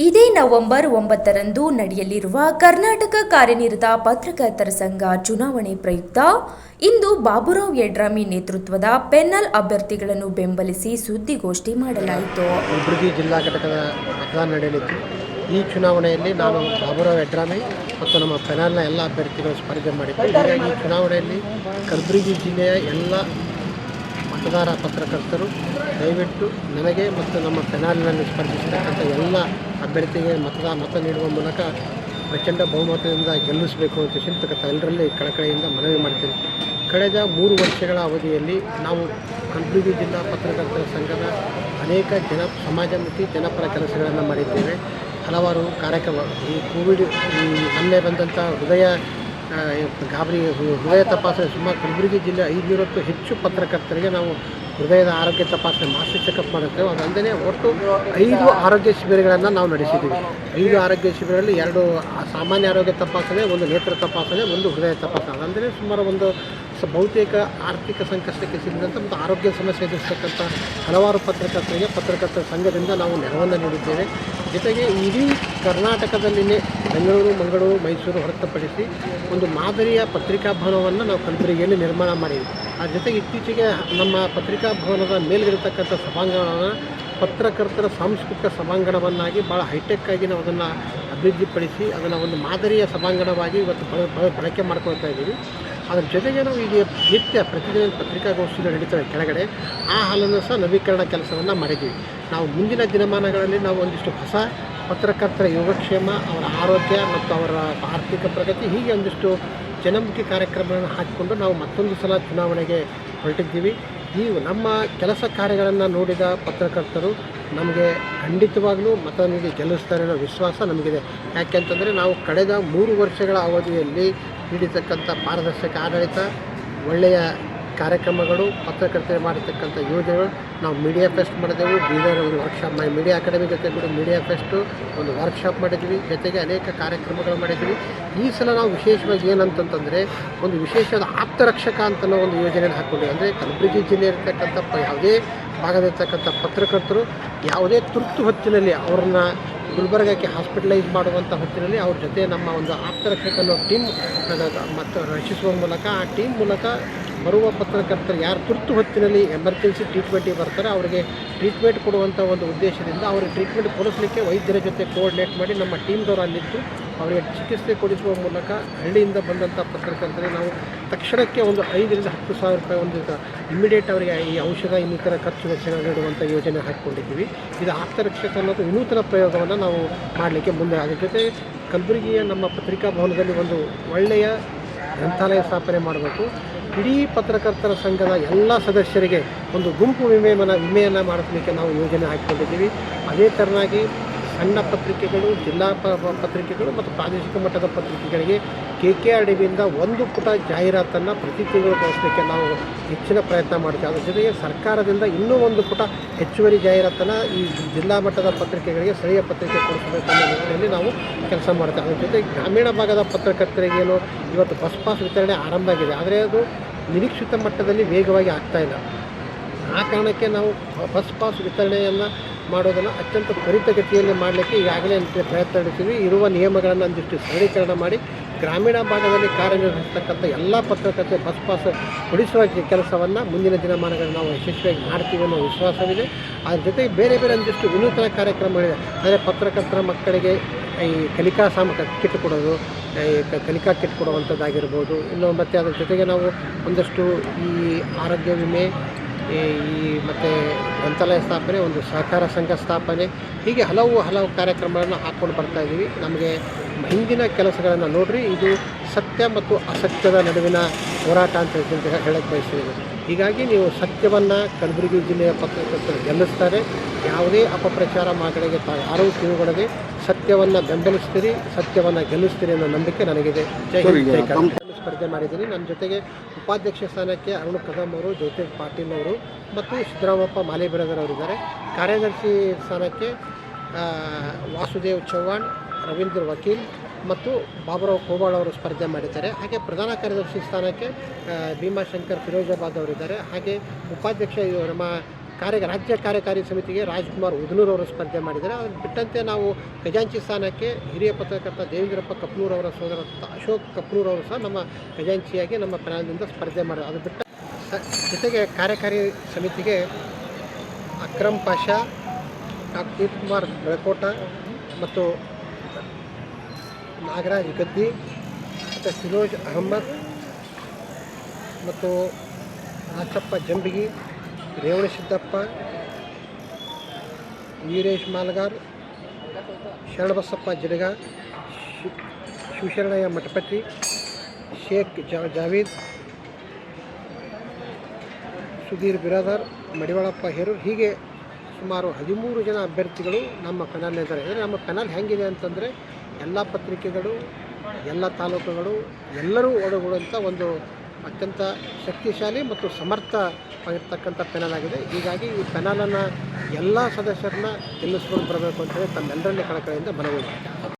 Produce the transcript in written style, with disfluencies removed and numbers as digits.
ಇದೇ ನವೆಂಬರ್ 9ರಂದು ನಡೆಯಲಿರುವ ಕರ್ನಾಟಕ ಕಾರ್ಯನಿರತ ಪತ್ರಕರ್ತರ ಸಂಘ ಚುನಾವಣೆ ಪ್ರಯುಕ್ತ ಇಂದು ಬಾಬುರಾವ್ ಯಡ್ರಾಮಿ ನೇತೃತ್ವದ ಪೆನ್ನಲ್ ಅಭ್ಯರ್ಥಿಗಳನ್ನು ಬೆಂಬಲಿಸಿ ಸುದ್ದಿಗೋಷ್ಠಿ ಮಾಡಲಾಯಿತು. ಕಲಬುರಗಿ ಜಿಲ್ಲಾ ಘಟಕದ ಮತದಾನ ನಡೆಯಲಿತ್ತು. ಈ ಚುನಾವಣೆಯಲ್ಲಿ ನಾನು ಬಾಬುರಾವ್ ಯಡ್ರಾಮಿ ಮತ್ತು ನಮ್ಮ ಪೆನಲ್ನ ಎಲ್ಲ ಅಭ್ಯರ್ಥಿಗಳು ಸ್ಪರ್ಧೆ ಮಾಡಿದ್ದೆ. ಹೀಗಾಗಿ ಈ ಚುನಾವಣೆಯಲ್ಲಿ ಕಲಬುರಗಿ ಜಿಲ್ಲೆಯ ಎಲ್ಲ ಮತದಾರ ಪತ್ರಕರ್ತರು ದಯವಿಟ್ಟು ನನಗೆ ಮತ್ತು ನಮ್ಮ ಪೆನಾಲ್ನಲ್ಲಿ ಸ್ಪರ್ಧಿಸತಕ್ಕಂಥ ಎಲ್ಲ ಅಭ್ಯರ್ಥಿಗೆ ಮತ ನೀಡುವ ಮೂಲಕ ಪ್ರಚಂಡ ಬಹುಮತದಿಂದ ಗೆಲ್ಲಿಸಬೇಕು ಅಂತ ಚಿಂತಕತ್ತ ಎಲ್ಲರಲ್ಲಿ ಕಳಕಳಿಯಿಂದ ಮನವಿ ಮಾಡ್ತೀನಿ. ಕಳೆದ 3 ವರ್ಷಗಳ ಅವಧಿಯಲ್ಲಿ ನಾವು ಕಲಬುರಗಿ ಜಿಲ್ಲಾ ಪತ್ರಕರ್ತರ ಸಂಘದ ಅನೇಕ ಸಮಾಜಮುಖಿ ಜನಪರ ಕೆಲಸಗಳನ್ನು ಮಾಡಿದ್ದೇವೆ. ಹಲವಾರು ಕಾರ್ಯಕ್ರಮ ಈ ಕೋವಿಡ್ ಮೊನ್ನೆ ಬಂದಂಥ ಹೃದಯ ತಪಾಸಣೆ ಸುಮಾರು ಕಲಬುರಗಿ ಜಿಲ್ಲೆ 500ಕ್ಕೂ ಹೆಚ್ಚು ಪತ್ರಕರ್ತರಿಗೆ ನಾವು ಹೃದಯದ ಆರೋಗ್ಯ ತಪಾಸಣೆ ಮಾಸ್ಟರ್ ಚೆಕಪ್ ಮಾಡುತ್ತೇವೆ. ಅದಲ್ಲದೆ ಒಟ್ಟು 5 ಆರೋಗ್ಯ ಶಿಬಿರಗಳನ್ನು ನಾವು ನಡೆಸಿದ್ದೀವಿ. 5 ಆರೋಗ್ಯ ಶಿಬಿರಗಳಲ್ಲಿ 2 ಸಾಮಾನ್ಯ ಆರೋಗ್ಯ ತಪಾಸಣೆ, 1 ನೇತ್ರ ತಪಾಸಣೆ, 1 ಹೃದಯ ತಪಾಸಣೆ. ಅಂದರೆ ಸುಮಾರು ಒಂದು ಬಹುತೇಕ ಆರ್ಥಿಕ ಸಂಕಷ್ಟಕ್ಕೆ ಸಿಕ್ಕಿದಂಥ ಮತ್ತು ಆರೋಗ್ಯ ಸಮಸ್ಯೆ ಎದುರಿಸ್ತಕ್ಕಂಥ ಹಲವಾರು ಪತ್ರಕರ್ತರಿಗೆ ಪತ್ರಕರ್ತರ ಸಂಘದಿಂದ ನಾವು ನೆರವನ್ನು ನೀಡಿದ್ದೇವೆ. ಜೊತೆಗೆ ಇಡೀ ಕರ್ನಾಟಕದಲ್ಲಿನೇ ಬೆಂಗಳೂರು, ಮಂಗಳೂರು, ಮೈಸೂರು ಹೊರತುಪಡಿಸಿ ಒಂದು ಮಾದರಿಯ ಪತ್ರಿಕಾ ಭವನವನ್ನು ನಾವು ಕಲಬುರಗಿಯಲ್ಲಿ ನಿರ್ಮಾಣ ಮಾಡಿದ್ವಿ. ಆ ಜೊತೆಗೆ ಇತ್ತೀಚೆಗೆ ನಮ್ಮ ಪತ್ರಿಕಾ ಭವನದ ಮೇಲ್ಗಿರತಕ್ಕಂಥ ಸಭಾಂಗಣವನ್ನು ಪತ್ರಕರ್ತರ ಸಾಂಸ್ಕೃತಿಕ ಸಭಾಂಗಣವನ್ನಾಗಿ ಭಾಳ ಹೈಟೆಕ್ ಆಗಿ ನಾವು ಅದನ್ನು ಅಭಿವೃದ್ಧಿಪಡಿಸಿ ಅದನ್ನು ಒಂದು ಮಾದರಿಯ ಸಭಾಂಗಣವಾಗಿ ಇವತ್ತು ಬಳಕೆ ಮಾಡ್ಕೊಳ್ತಾ ಇದ್ದೀವಿ. ಅದರ ಜೊತೆಗೆ ನಾವು ಈಗ ನಿತ್ಯ ಪ್ರತಿದಿನ ಪತ್ರಿಕಾಗೋಷ್ಠಿಗಳು ನಡೀತವೆ ಕೆಳಗಡೆ, ಆ ಹಾಲನ್ನು ಸಹ ನವೀಕರಣ ಕೆಲಸವನ್ನು ಮಾಡಿದ್ದೀವಿ. ನಾವು ಮುಂದಿನ ದಿನಮಾನಗಳಲ್ಲಿ ನಾವು ಒಂದಿಷ್ಟು ಹೊಸ ಪತ್ರಕರ್ತರ ಯೋಗಕ್ಷೇಮ, ಅವರ ಆರೋಗ್ಯ ಮತ್ತು ಅವರ ಆರ್ಥಿಕ ಪ್ರಗತಿ, ಹೀಗೆ ಒಂದಿಷ್ಟು ಜನಮುಖಿ ಕಾರ್ಯಕ್ರಮಗಳನ್ನು ಹಾಕಿಕೊಂಡು ನಾವು ಮತ್ತೊಂದು ಸಲ ಚುನಾವಣೆಗೆ ಹೊರಟಿದ್ದೀವಿ. ಈ ನಮ್ಮ ಕೆಲಸ ಕಾರ್ಯಗಳನ್ನು ನೋಡಿದ ಪತ್ರಕರ್ತರು ನಮಗೆ ಖಂಡಿತವಾಗಲೂ ಮತ ನೀಡಿ ಗೆಲ್ಲಿಸ್ತಾರೆ ಅನ್ನೋ ವಿಶ್ವಾಸ ನಮಗಿದೆ. ಯಾಕೆಂತಂದರೆ ನಾವು ಕಳೆದ 3 ವರ್ಷಗಳ ಅವಧಿಯಲ್ಲಿ ನೀಡಿರ್ತಕ್ಕಂಥ ಪಾರದರ್ಶಕ ಆಡಳಿತ, ಒಳ್ಳೆಯ ಕಾರ್ಯಕ್ರಮಗಳು, ಪತ್ರಕರ್ತರು ಮಾಡಿರ್ತಕ್ಕಂಥ ಯೋಜನೆಗಳು, ನಾವು ಮೀಡಿಯಾ ಫೆಸ್ಟ್ ಮಾಡಿದೆವು. ಬೀದರ್ ಒಂದು ವರ್ಕ್ಶಾಪ್ ಮೀಡಿಯಾ ಅಕಾಡೆಮಿ ಜೊತೆ ಕೂಡ ಮೀಡಿಯಾ ಫೆಸ್ಟು ಒಂದು ವರ್ಕ್ಶಾಪ್ ಮಾಡಿದ್ವಿ. ಜೊತೆಗೆ ಅನೇಕ ಕಾರ್ಯಕ್ರಮಗಳು ಮಾಡಿದ್ವಿ. ಈ ಸಲ ನಾವು ವಿಶೇಷವಾಗಿ ಏನಂತಂದರೆ ಒಂದು ವಿಶೇಷವಾದ ಆಪ್ತರಕ್ಷಕ ಅಂತಲೋ ಒಂದು ಯೋಜನೆಯನ್ನು ಹಾಕ್ಕೊಂಡಿವಿ. ಅಂದರೆ ಕಲಬುರಗಿ ಜಿಲ್ಲೆ ಇರತಕ್ಕಂಥ ಯಾವುದೇ ಭಾಗದಿರ್ತಕ್ಕಂಥ ಪತ್ರಕರ್ತರು ಯಾವುದೇ ತುರ್ತು ಹೊತ್ತಿನಲ್ಲಿ ಅವ್ರನ್ನ ಗುಲ್ಬರ್ಗಕ್ಕೆ ಹಾಸ್ಪಿಟಲೈಸ್ ಮಾಡುವಂಥ ಹೊತ್ತಿನಲ್ಲಿ ಅವ್ರ ಜೊತೆ ನಮ್ಮ ಒಂದು ಆಪ್ತರಕ್ಷಕ ಅನ್ನೋ ಟೀಮ್ ಮತ್ತು ರಚಿಸುವ ಮೂಲಕ ಆ ಟೀಮ್ ಮೂಲಕ ಬರುವ ಪತ್ರಕರ್ತರು ಯಾರು ತುರ್ತು ಹೊತ್ತಿನಲ್ಲಿ ಎಮರ್ಜೆನ್ಸಿ ಟ್ರೀಟ್ಮೆಂಟಿಗೆ ಬರ್ತಾರೆ ಅವರಿಗೆ ಟ್ರೀಟ್ಮೆಂಟ್ ಕೊಡುವಂಥ ಒಂದು ಉದ್ದೇಶದಿಂದ ಅವರಿಗೆ ಟ್ರೀಟ್ಮೆಂಟ್ ಕೊಡಿಸಲಿಕ್ಕೆ ವೈದ್ಯರ ಜೊತೆ ಕೋಆರ್ಡಿನೇಟ್ ಮಾಡಿ ನಮ್ಮ ಟೀಮ್ದವರು ಅಲ್ಲಿದ್ದು ಅವರಿಗೆ ಚಿಕಿತ್ಸೆ ಕೊಡಿಸುವ ಮೂಲಕ ಹಳ್ಳಿಯಿಂದ ಬಂದಂಥ ಪತ್ರಕರ್ತರಿಗೆ ನಾವು ತಕ್ಷಣಕ್ಕೆ ಒಂದು 5 ರಿಂದ 10 ಸಾವಿರ ರೂಪಾಯಿ ಒಂದು ಇಮಿಡಿಯೇಟ್ ಅವರಿಗೆ ಈ ಔಷಧ ಇನ್ನಿತರ ಖರ್ಚು ವೆಚ್ಚಗಳು ನೀಡುವಂಥ ಯೋಜನೆ ಹಾಕಿಕೊಂಡಿದ್ದೀವಿ. ಇದು ಆಪ್ತರಕ್ಷಕ ಅನ್ನೋದು ವಿನೂತನ ಪ್ರಯೋಗವನ್ನು ನಾವು ಮಾಡಲಿಕ್ಕೆ ಮುಂದೆ. ಅದರ ಜೊತೆ ಕಲಬುರಗಿಯ ನಮ್ಮ ಪತ್ರಿಕಾ ಭವನದಲ್ಲಿ ಒಂದು ಒಳ್ಳೆಯ ಗ್ರಂಥಾಲಯ ಸ್ಥಾಪನೆ ಮಾಡಬೇಕು. ಇಡೀ ಪತ್ರಕರ್ತರ ಸಂಘದ ಎಲ್ಲ ಸದಸ್ಯರಿಗೆ ಒಂದು ಗುಂಪು ವಿಮೆಯನ್ನು ಮಾಡಿಸಲಿಕ್ಕೆ ನಾವು ಯೋಜನೆ ಹಾಕಿಕೊಂಡಿದ್ದೀವಿ. ಅದೇ ಥರನಾಗಿ ಸಣ್ಣ ಪತ್ರಿಕೆಗಳು, ಜಿಲ್ಲಾ ಪತ್ರಿಕೆಗಳು ಮತ್ತು ಪ್ರಾದೇಶಿಕ ಮಟ್ಟದ ಪತ್ರಿಕೆಗಳಿಗೆ KKRDBಯಿಂದ 1 ಪುಟ ಜಾಹೀರಾತನ್ನು ಪ್ರತಿ ತಿಂಗಳು ತೋರಿಸಲಿಕ್ಕೆ ನಾವು ಹೆಚ್ಚಿನ ಪ್ರಯತ್ನ ಮಾಡ್ತೀವಿ. ಅದರ ಜೊತೆಗೆ ಸರ್ಕಾರದಿಂದ ಇನ್ನೂ 1 ಪುಟ ಹೆಚ್ಚುವರಿ ಜಾಹೀರಾತನ್ನು ಈ ಜಿಲ್ಲಾ ಮಟ್ಟದ ಪತ್ರಿಕೆಗಳಿಗೆ ಸ್ಥಳೀಯ ಪತ್ರಿಕೆ ಕೊಡಿಸಬೇಕು ಅನ್ನೋ ನಿಟ್ಟಿನಲ್ಲಿ ನಾವು ಕೆಲಸ ಮಾಡ್ತೇವೆ. ಅದರ ಜೊತೆಗೆ ಗ್ರಾಮೀಣ ಭಾಗದ ಪತ್ರಕರ್ತರಿಗೇನು ಇವತ್ತು ಬಸ್ ಪಾಸ್ ವಿತರಣೆ ಆರಂಭ ಆಗಿದೆ, ಆದರೆ ಅದು ನಿರೀಕ್ಷಿತ ಮಟ್ಟದಲ್ಲಿ ವೇಗವಾಗಿ ಆಗ್ತಾಯಿಲ್ಲ. ಆ ಕಾರಣಕ್ಕೆ ನಾವು ಬಸ್ ಪಾಸ್ ವಿತರಣೆಯನ್ನು ಮಾಡೋದನ್ನು ಅತ್ಯಂತ ತ್ವರಿತಗತಿಯಲ್ಲಿ ಮಾಡಲಿಕ್ಕೆ ಈಗಾಗಲೇ ಪ್ರಯತ್ನ ನಡೆಸಿದ್ವಿ. ಇರುವ ನಿಯಮಗಳನ್ನು ಒಂದಿಷ್ಟು ಸರಳೀಕರಣ ಮಾಡಿ ಗ್ರಾಮೀಣ ಭಾಗದಲ್ಲಿ ಕಾರ್ಯನಿರ್ವಹಿಸ್ತಕ್ಕಂಥ ಎಲ್ಲ ಪತ್ರಕರ್ತರ ಬಸ್ ಪಾಸ್ ಕೊಡಿಸುವ ಕೆಲಸವನ್ನು ಮುಂದಿನ ದಿನಮಾನಗಳಲ್ಲಿ ನಾವು ಯಶಸ್ವಿಯಾಗಿ ಮಾಡ್ತೀವಿ ಅನ್ನೋ ವಿಶ್ವಾಸವಿದೆ. ಅದ್ರ ಜೊತೆಗೆ ಬೇರೆ ಒಂದಿಷ್ಟು ವಿನೂತನ ಕಾರ್ಯಕ್ರಮಗಳಿದೆ. ಅಂದರೆ ಪತ್ರಕರ್ತರ ಮಕ್ಕಳಿಗೆ ಈ ಕಲಿಕಾ ಕಿಟ್ ಕೊಡೋದು, ಕಲಿಕಾ ಕಿಟ್ ಕೊಡುವಂಥದ್ದಾಗಿರ್ಬೋದು. ಇನ್ನು ಮತ್ತು ಅದ್ರ ಜೊತೆಗೆ ನಾವು ಒಂದಷ್ಟು ಈ ಆರೋಗ್ಯ ವಿಮೆ, ಈ ಮತ್ತು ಗ್ರಂಥಾಲಯ ಸ್ಥಾಪನೆ, ಒಂದು ಸಹಕಾರ ಸಂಘ ಸ್ಥಾಪನೆ, ಹೀಗೆ ಹಲವು ಕಾರ್ಯಕ್ರಮಗಳನ್ನು ಹಾಕ್ಕೊಂಡು ಬರ್ತಾಯಿದ್ದೀವಿ. ನಮಗೆ ಹಿಂದಿನ ಕೆಲಸಗಳನ್ನು ನೋಡಿರಿ, ಇದು ಸತ್ಯ ಮತ್ತು ಅಸತ್ಯದ ನಡುವಿನ ಹೋರಾಟ ಅಂತ ಹೇಳಕ್ಕೆ ಬಯಸ್ತೀವಿ. ಹೀಗಾಗಿ ನೀವು ಸತ್ಯವನ್ನು ಕಲಬುರಗಿ ಜಿಲ್ಲೆಯ ಪತ್ರಕರ್ತರು ಗೆಲ್ಲಿಸ್ತಾರೆ. ಯಾವುದೇ ಅಪಪ್ರಚಾರ ಮಾತುಗಳಿಗೆ ಯಾರೂ ಕಿವಿಗೊಡದೆ ಸತ್ಯವನ್ನು ಬೆಂಬಲಿಸ್ತೀರಿ, ಸತ್ಯವನ್ನು ಗೆಲ್ಲಿಸ್ತೀರಿ ಅನ್ನೋ ನಂಬಿಕೆ ನನಗಿದೆ. ಜೈ ಹಿಂದ್. ಸ್ಪರ್ಧೆ ಮಾಡಿದ್ದೀನಿ. ನನ್ನ ಜೊತೆಗೆ ಉಪಾಧ್ಯಕ್ಷ ಸ್ಥಾನಕ್ಕೆ ಅರುಣ್ ಕದಮ್ ಅವರು, ಜಯತೀರ್ಥ ಪಾಟೀಲ್ ಅವರು ಮತ್ತು ಸಿದ್ದರಾಮಪ್ಪ ಮಾಲಿ ಬ್ರದರ್ ಅವರಿದ್ದಾರೆ. ಕಾರ್ಯದರ್ಶಿ ಸ್ಥಾನಕ್ಕೆ ವಾಸುದೇವ್ ಚೌಹಾಣ್, ರವೀಂದ್ರ ವಕೀಲ್ ಮತ್ತು ಬಾಬುರಾವ್ ಕೋಬಾಳ್ ಅವರು ಸ್ಪರ್ಧೆ ಮಾಡಿದ್ದಾರೆ. ಹಾಗೆ ಪ್ರಧಾನ ಕಾರ್ಯದರ್ಶಿ ಸ್ಥಾನಕ್ಕೆ ಭೀಮಾಶಂಕರ್ ಫಿರೋಜಾಬಾದ್ ಅವರಿದ್ದಾರೆ. ಹಾಗೆ ಉಪಾಧ್ಯಕ್ಷ ನಮ್ಮ ರಾಜ್ಯ ಕಾರ್ಯಕಾರಿ ಸಮಿತಿಗೆ ರಾಜ್ಕುಮಾರ್ ಉದನೂರು ಅವರು ಸ್ಪರ್ಧೆ ಮಾಡಿದ್ದಾರೆ. ಅದು ಬಿಟ್ಟಂತೆ ನಾವು ಖಜಾಂಚಿ ಸ್ಥಾನಕ್ಕೆ ಹಿರಿಯ ಪತ್ರಕರ್ತ ದೇವೇಂದ್ರಪ್ಪ ಕಪ್ನೂರ್ ಅವರ ಸೋದರ ಅಶೋಕ್ ಕಪ್ನೂರ್ ಅವರು ಸಹ ನಮ್ಮ ಖಜಾಂಚಿಯಾಗಿ ನಮ್ಮ ಪ್ಯಾನಲ್ನಿಂದ ಸ್ಪರ್ಧೆ ಮಾಡಿದ್ದಾರೆ. ಅದು ಬಿಟ್ಟ ಜೊತೆಗೆ ಕಾರ್ಯಕಾರಿ ಸಮಿತಿಗೆ ಅಕ್ರಮ್ ಪಾಷಾ, ಡಾಕ್ಟರ್ ಕುಮಾರ್ ಬೆಳಕೋಟ ಮತ್ತು ನಾಗರಾಜ್ ಗದ್ದಿ ಮತ್ತು ಫಿರೋಜ್ ಅಹಮ್ಮದ್ ಮತ್ತು ನಾಚಪ್ಪ ಜಂಬಿಗಿ, ರೇವಣಸಿದ್ದಪ್ಪ, ವೀರೇಶ್ ಮಾಲ್ಗಾರ್, ಶರಣಬಸಪ್ಪ ಜಿಡಗ, ಶಿವಶರಣಯ್ಯ ಮಠಪತಿ, ಶೇಖ್ ಜಾವೀದ್, ಸುಧೀರ್ ಬಿರಾದರ್, ಮಡಿವಾಳಪ್ಪ ಹೇರೂರ್, ಹೀಗೆ ಸುಮಾರು 13 ಜನ ಅಭ್ಯರ್ಥಿಗಳು ನಮ್ಮ ಪೆನಲ್ನಿದ್ದಾರೆ. ಅಂದರೆ ನಮ್ಮ ಪೆನಲ್ ಹೇಗಿದೆ ಅಂತಂದರೆ ಎಲ್ಲ ಪತ್ರಿಕೆಗಳು, ಎಲ್ಲ ತಾಲೂಕುಗಳು ಎಲ್ಲರೂ ಒಳಗೊಳ್ಳುವಂಥ ಒಂದು ಅತ್ಯಂತ ಶಕ್ತಿಶಾಲಿ ಮತ್ತು ಸಮರ್ಥವಾಗಿರ್ತಕ್ಕಂಥ ಪೆನಲ್ ಆಗಿದೆ. ಹೀಗಾಗಿ ಈ ಪೆನಲನ್ನು ಎಲ್ಲ ಸದಸ್ಯರನ್ನ ಗೆಲ್ಲಿಸ್ಕೊಂಡು ಬರಬೇಕು ಅಂತೇಳಿ ತಮ್ಮೆಲ್ಲರಲ್ಲಿ ಕಳಕಳಿಯಿಂದ ಮನವಿ ಮಾಡ್ತೀನಿ.